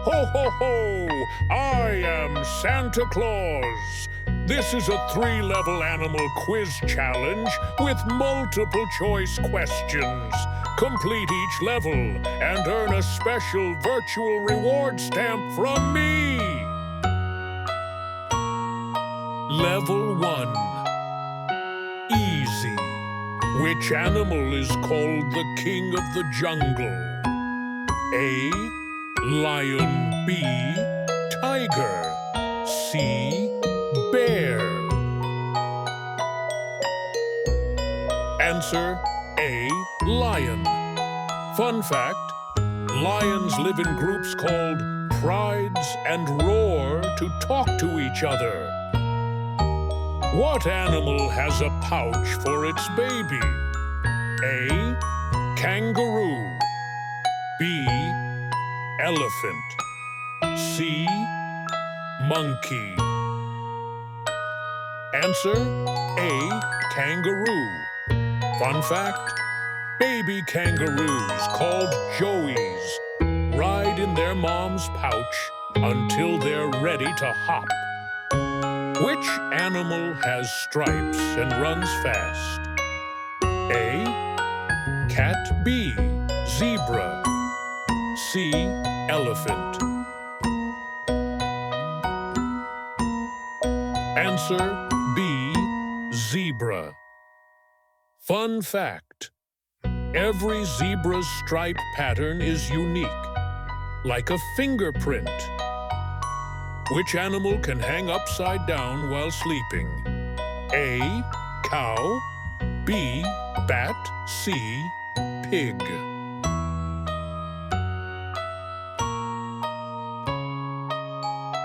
Ho, ho, ho! I am Santa Claus. This is a 3-level animal quiz challenge with multiple choice questions. Complete each level and earn a special virtual reward stamp from me. Level 1. Easy. Which animal is called the king of the jungle? A. Lion. B. Tiger. C. Bear. Answer A. Lion. Fun fact, lions live in groups called prides and roar to talk to each other. What animal has a pouch for its baby? A. Kangaroo. B. Elephant. C. Monkey. Answer A. Kangaroo. Fun fact, baby kangaroos called joeys ride in their mom's pouch until they're ready to hop. Which animal has stripes and runs fast? A. Cat. B. Zebra. C. Elephant. Answer B. Zebra. Fun fact, every zebra's stripe pattern is unique, like a fingerprint. Which animal can hang upside down while sleeping? A. Cow. B. Bat. C. Pig.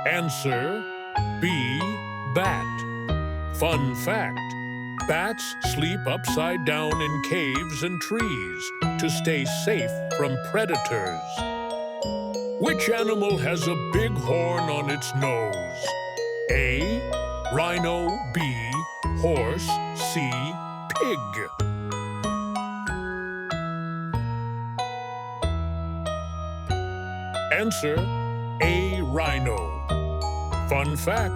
Answer B. Bat. Fun fact, bats sleep upside down in caves and trees to stay safe from predators. Which animal has a big horn on its nose? A. Rhino. B. Horse. C. Pig. Answer A. Rhino. Fun fact,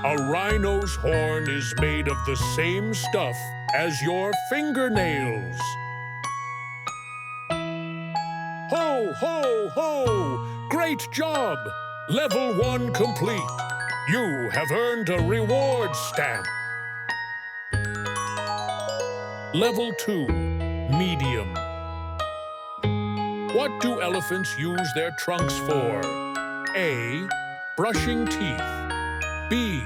a rhino's horn is made of the same stuff as your fingernails. Ho, ho, ho! Great job! Level 1 complete. You have earned a reward stamp. Level 2, medium. What do elephants use their trunks for? A. Brushing teeth. B.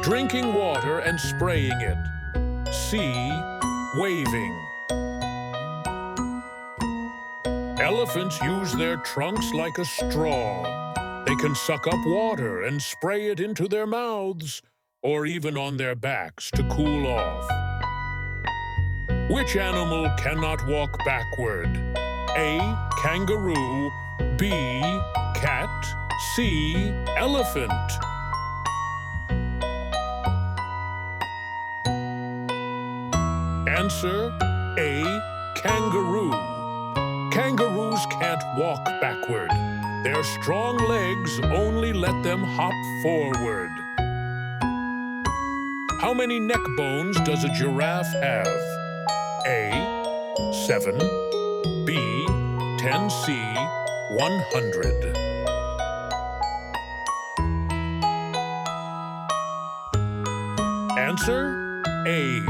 Drinking water and spraying it. C. Waving. Elephants use their trunks like a straw. They can suck up water and spray it into their mouths, or even on their backs to cool off. Which animal cannot walk backward? A. Kangaroo. B. Cat. C. Elephant. Answer A. Kangaroo. Kangaroos can't walk backward. Their strong legs only let them hop forward. How many neck bones does a giraffe have? A. 7. B. 10. C. 100. Answer A.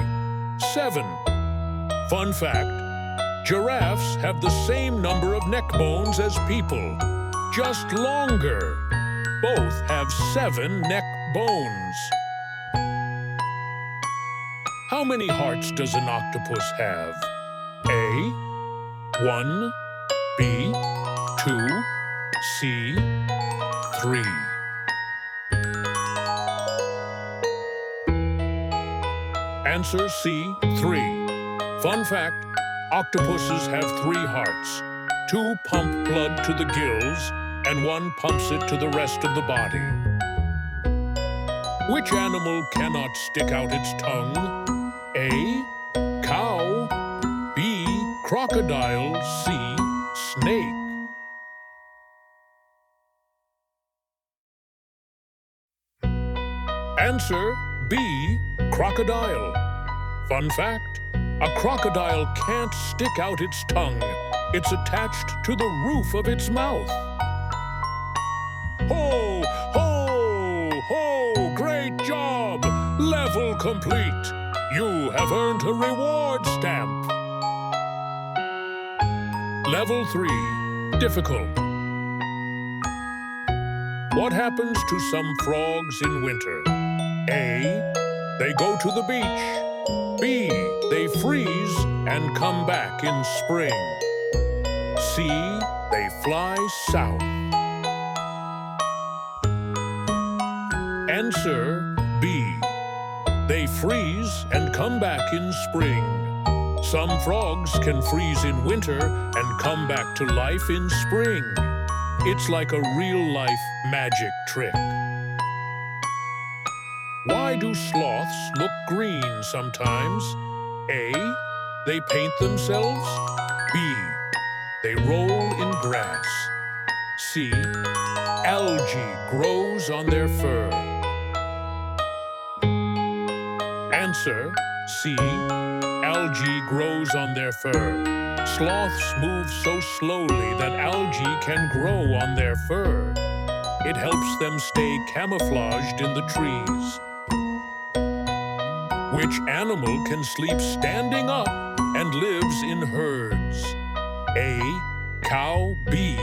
7. Fun fact, giraffes have the same number of neck bones as people, just longer. Both have 7 neck bones. How many hearts does an octopus have? A. 1. B. 2. C. 3. Answer C. 3. Fun fact, octopuses have 3 hearts. 2 pump blood to the gills, and 1 pumps it to the rest of the body. Which animal cannot stick out its tongue? A. Cow. B. Crocodile. C. Snake. Answer B, crocodile. Fun fact, a crocodile can't stick out its tongue. It's attached to the roof of its mouth. Ho, ho, ho! Great job! Level complete. You have earned a reward stamp. Level 3, difficult. What happens to some frogs in winter? A, they go to the beach. B, they freeze and come back in spring. C, they fly south. Answer B, they freeze and come back in spring. Some frogs can freeze in winter and come back to life in spring. It's like a real-life magic trick. Why do sloths look green sometimes? A, they paint themselves. B, they roll in grass. C, algae grows on their fur. Answer C, algae grows on their fur. Sloths move so slowly that algae can grow on their fur. It helps them stay camouflaged in the trees. Which animal can sleep standing up and lives in herds? A, cow. B,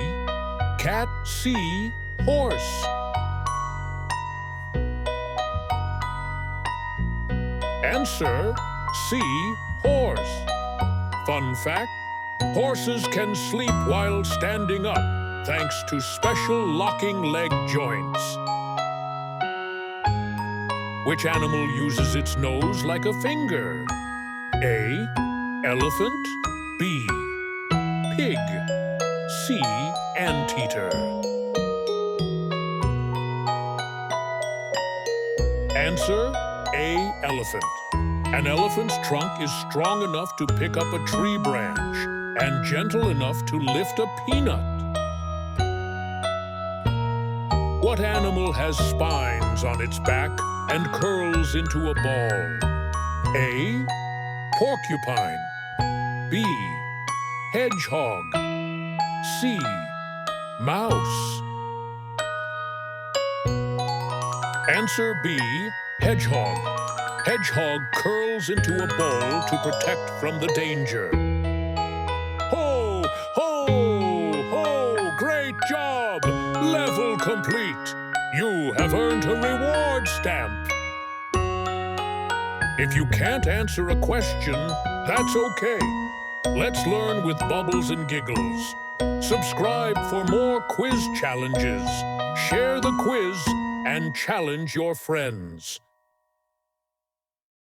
cat. C, horse. Answer C, horse. Fun fact, horses can sleep while standing up thanks to special locking leg joints. Which animal uses its nose like a finger? A, elephant. B, pig. C, anteater. Answer A, elephant. An elephant's trunk is strong enough to pick up a tree branch and gentle enough to lift a peanut. What animal has spines on its back and curls into a ball? A, porcupine. B, hedgehog. C, mouse. Answer B, hedgehog. Hedgehog curls into a ball to protect from the danger. Ho, ho, ho! Great job! Level complete. You have earned a reward stamp. If you can't answer a question, that's okay. Let's learn with Bubbles and Giggles. Subscribe for more quiz challenges. Share the quiz and challenge your friends.